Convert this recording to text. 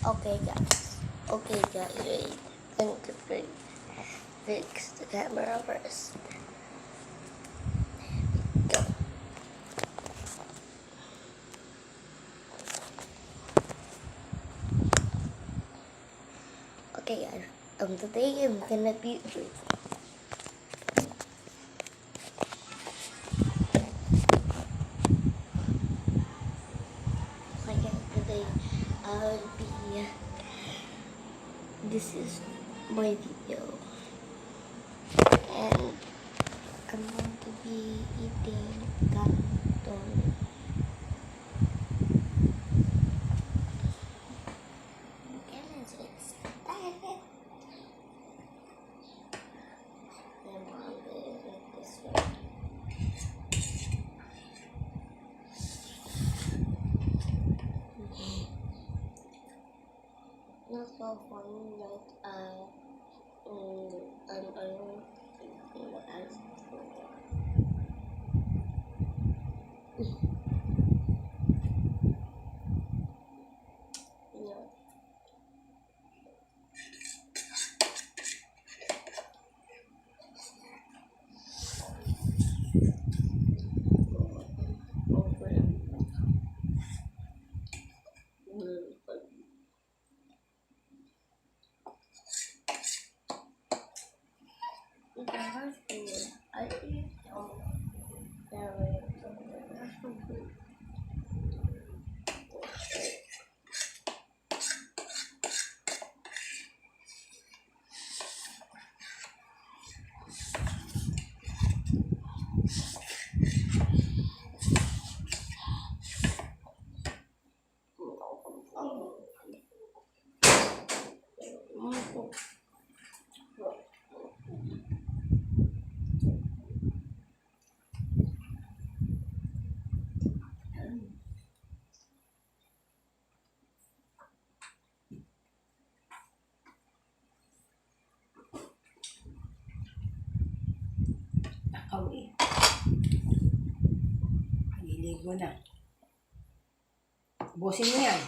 Okay, guys. Okay, guys. Wait. I need to fix the camera first. Go. Okay, guys. Today I'm gonna be today I'll be. This is my video, and I'm going to be eating canton. Okay, let's get started. I'm hungry like this one. Not so funny, like I don't think what else. Yeah. I eat Kami. Naliligo na. Busin mo yan.